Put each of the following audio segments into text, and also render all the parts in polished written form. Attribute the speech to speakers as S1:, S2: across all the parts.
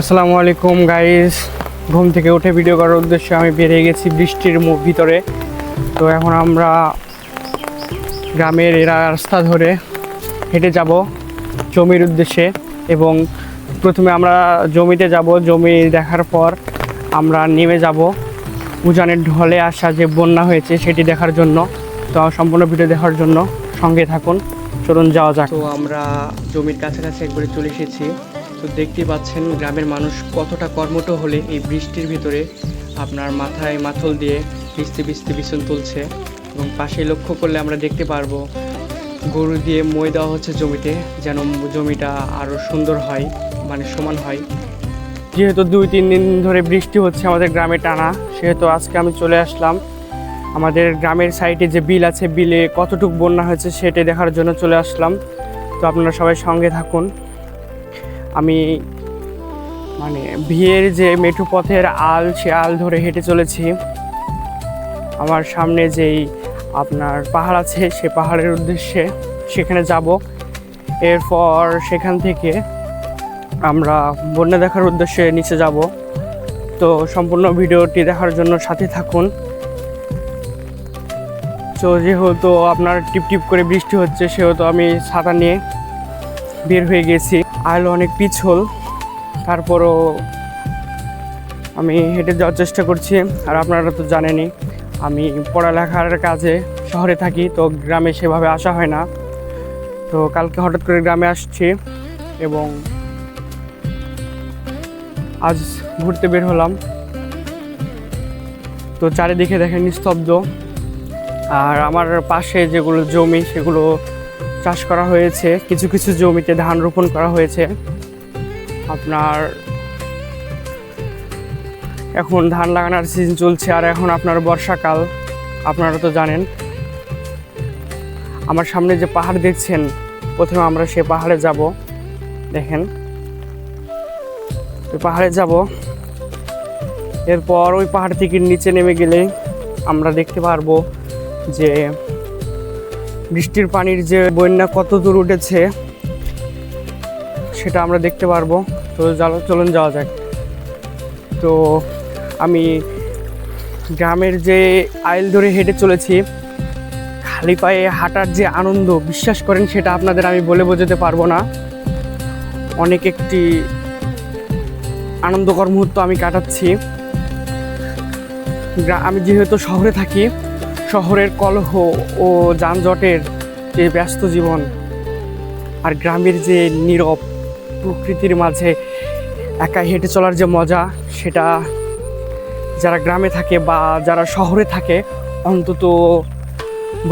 S1: আসসালামু আলাইকুম গাইস। ঘুম থেকে উঠে ভিডিও করার উদ্দেশ্যে আমি বেরিয়ে গেছি বৃষ্টির ভিতরে। তো এখন আমরা গ্রামের রাস্তা ধরে হেঁটে যাব জমির উদ্দেশ্যে, এবং প্রথমে আমরা জমিতে যাব। জমি দেখার পর আমরা নেমে যাব উজানের ঢলে আসা যে বন্যা হয়েছে সেটি দেখার জন্য। তো সম্পূর্ণ ভিডিও দেখার জন্য সঙ্গে থাকুন, চলুন যাওয়া যাক। তো আমরা জমির কাছাকাছি একবারে চলে এসেছি। তো দেখতেই পাচ্ছেন গ্রামের মানুষ কতটা কর্মঠ হলে এই বৃষ্টির ভিতরে আপনার মাথায় মাথল দিয়ে ভিজতে ভিজতে বিছন তুলছে, এবং পাশে লক্ষ্য করলে আমরা দেখতে পারবো গরু দিয়ে মই দেওয়া হচ্ছে জমিতে, যেন জমিটা আরও সুন্দর হয়, মানে সমান হয়। যেহেতু 2-3 দিন ধরে বৃষ্টি হচ্ছে আমাদের গ্রামে টানা, সেহেতু আজকে আমি চলে আসলাম আমাদের গ্রামের সাইডে যে বিল আছে, বিলে কতটুকু বন্যা হয়েছে সেটা দেখার জন্য চলে আসলাম। তো আপনারা সবাই সঙ্গে থাকুন। আমি বিয়ের যে মেঠো পথের আল, সে আল ধরে হেঁটে চলেছি। আমার সামনে যেই আপনার পাহাড় আছে, সে পাহাড়ের উদ্দেশ্যে সেখানে যাব। এরপর সেখান থেকে আমরা বন্যা দেখার উদ্দেশ্যে নিচে যাব। তো সম্পূর্ণ ভিডিওটি দেখার জন্য সাথে থাকুন। তো যেহেতু আপনার টিপ করে বৃষ্টি হচ্ছে, সেহেতু আমি ছাতা নিয়ে বের হয়ে গেছি। আলো অনেক পিছল, তারপরও আমি হেঁটে যাওয়ার চেষ্টা করছি। আর আপনারা তো জানেনই আমি পড়ালেখার কাজে শহরে থাকি, তো গ্রামে সেভাবে আসা হয় না। তো কালকে হঠাৎ করে গ্রামে আসছি এবং আজ ঘুরতে বের হলাম। তো চারিদিকে দেখেন নিস্তব্ধ। আর আমার পাশে যেগুলো জমি, সেগুলো চাষ করা হয়েছে। কিছু কিছু জমিতে ধান রোপণ করা হয়েছে। আপনার এখন ধান লাগানোর সিজন চলছে, আর এখন আপনার বর্ষাকাল, আপনারা তো জানেন। আমার সামনে যে পাহাড় দেখছেন, প্রথমে আমরা সে পাহাড়ে যাব। দেখেন ওই পাহাড়ে যাব। এরপর ওই পাহাড় থেকে নিচে নেমে গেলে আমরা দেখতে পারবো যে বৃষ্টির পানির যে বন্যা কত দূর উঠেছে সেটা আমরা দেখতে পারবো। তো চলুন যাওয়া যাক। তো আমি গ্রামের যে আইল ধরে হেঁটে চলেছি, খালি পায়ে হাঁটার যে আনন্দ, বিশ্বাস করেন সেটা আপনাদের আমি বলে বোঝাতে পারবো না। অনেক একটি আনন্দকর মুহূর্ত আমি কাটাচ্ছি। আমি যেহেতু শহরে থাকি, শহরের কলহ ও যানজটের যে ব্যস্ত জীবন, আর গ্রামের যে নীরব প্রকৃতির মাঝে একা হেঁটে চলার যে মজা, সেটা যারা গ্রামে থাকে বা যারা শহরে থাকে, অন্তত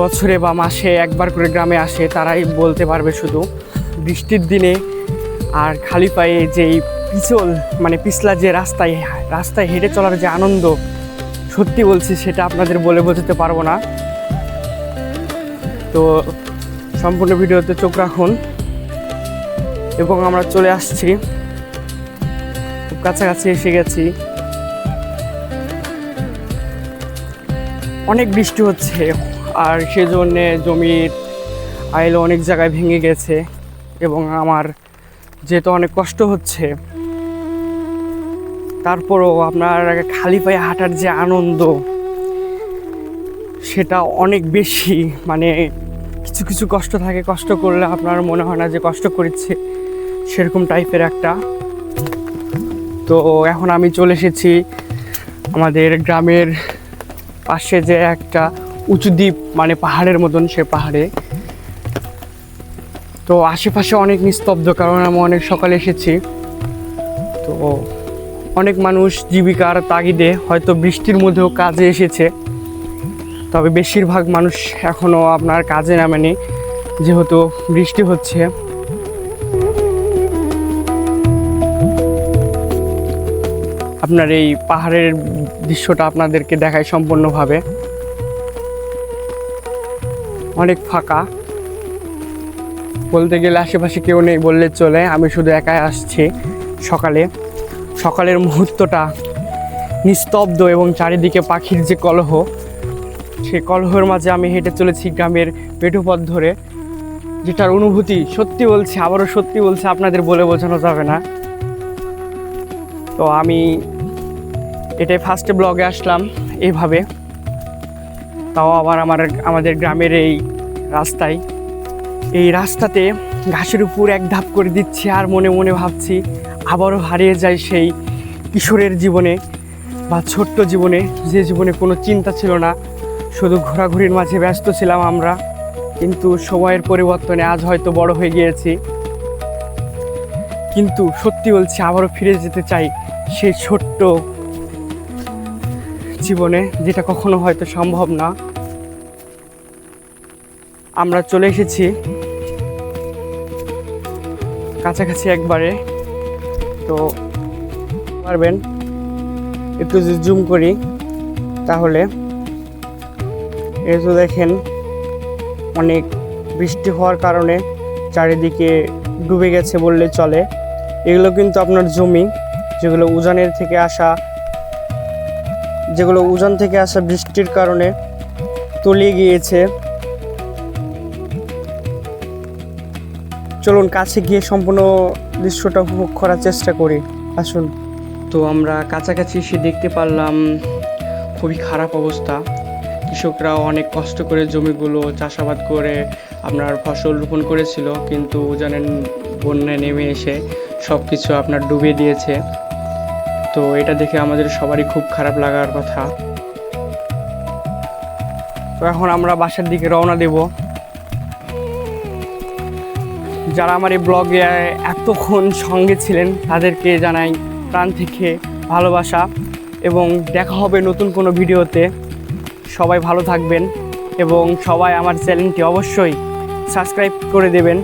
S1: বছরে বা মাসে একবার করে গ্রামে আসে, তারাই বলতে পারবে। শুধু বৃষ্টির দিনে আর খালি পায়ে যেই পিছলা যে রাস্তায় হেঁটে চলার যে আনন্দ, সত্যি বলছি সেটা আপনাদের বলে বোঝাতে পারবো না। তো সম্পূর্ণ ভিডিওতে চোখ রাখুন। এবং আমরা চলে আসছি, খুব কাছাকাছি এসে গেছি। অনেক বৃষ্টি হচ্ছে, আর সেজন্যে জমির আইল অনেক জায়গায় ভেঙে গেছে, এবং আমার যেহেতু অনেক কষ্ট হচ্ছে, তারপরও আপনার খালি পায়ে হাঁটার যে আনন্দ, সেটা অনেক বেশি। কিছু কিছু কষ্ট থাকে, কষ্ট করলে আপনার মনে হয় না যে কষ্ট করছে, সেরকম টাইপের একটা। তো এখন আমি চলে এসেছি আমাদের গ্রামের পাশে যে একটা উঁচু দ্বীপ, পাহাড়ের মতন, সে পাহাড়ে। তো আশেপাশে অনেক নিস্তব্ধ, কারণ আমি অনেক সকালে এসেছি। তো অনেক মানুষ জীবিকার তাগিদে হয়তো বৃষ্টির মধ্যেও কাজে এসেছে, তবে বেশিরভাগ মানুষ এখনও আপনার কাজে নামেনি, যেহেতু বৃষ্টি হচ্ছে। আপনার এই পাহাড়ের দৃশ্যটা আপনাদেরকে দেখায় সম্পূর্ণভাবে। অনেক ফাঁকা, বলতে গেলে আশেপাশে কেউ নেই বললে চলে। আমি শুধু একাই আসছি। সকালের মুহূর্তটা নিস্তব্ধ, এবং চারিদিকে পাখির যে কলহ, সেই কলহের মাঝে আমি হেঁটে চলেছি গ্রামের মেঠো পথ ধরে, যেটার অনুভূতি সত্যি বলছি, আবারও সত্যি বলছি, আপনাদের বলে বোঝানো যাবে না। তো আমি এটাই ফার্স্টে ব্লগে আসলাম এইভাবে, তাও আবার আমাদের গ্রামের এই রাস্তায়। এই রাস্তাতে ঘাসের উপর এক ধাপ করে দিচ্ছি আর মনে মনে ভাবছি আবারও হারিয়ে যায় সেই কিশোরের জীবনে বা ছোট্ট জীবনে, যে জীবনে কোনো চিন্তা ছিল না, শুধু ঘোরাঘুরির মাঝে ব্যস্ত ছিলাম আমরা। কিন্তু সময়ের পরিবর্তনে আজ হয়তো বড় হয়ে গিয়েছি, কিন্তু সত্যি বলছি আবারও ফিরে যেতে চাই সেই ছোট্ট জীবনে, যেটা কখনো হয়তো সম্ভব না। আমরা চলে এসেছি কাছাকাছি একবারে, তো পারবেন একটু যদি জুম করি তাহলে এই তো দেখেন অনেক বৃষ্টি হওয়ার কারণে চারিদিকে ডুবে গেছে বললে চলে। এগুলো কিন্তু আপনার জমি, যেগুলো উজান থেকে আসা বৃষ্টির কারণে তলিয়ে গিয়েছে। চলুন কাছে গিয়ে সম্পূর্ণ দৃশ্যটা উপভোগ করার চেষ্টা করি, আসুন। তো আমরা কাছাকাছি এসে দেখতে পারলাম খুবই খারাপ অবস্থা। কৃষকরা অনেক কষ্ট করে জমিগুলো চাষাবাদ করে আপনার ফসল রোপণ করেছিল, কিন্তু জানেন বন্যায় নেমে এসে সব কিছু আপনার ডুবিয়ে দিয়েছে। তো এটা দেখে আমাদের সবারই খুব খারাপ লাগার কথা। তো এখন আমরা বাসার দিকে রওনা দেব। যারা আমার এই ব্লগে এতক্ষণ সঙ্গে ছিলেন তাদেরকে জানাই প্রাণ থেকে ভালোবাসা, এবং দেখা হবে নতুন কোনো ভিডিওতে। সবাই ভালো থাকবেন এবং সবাই আমার চ্যানেলটি অবশ্যই সাবস্ক্রাইব করে দেবেন।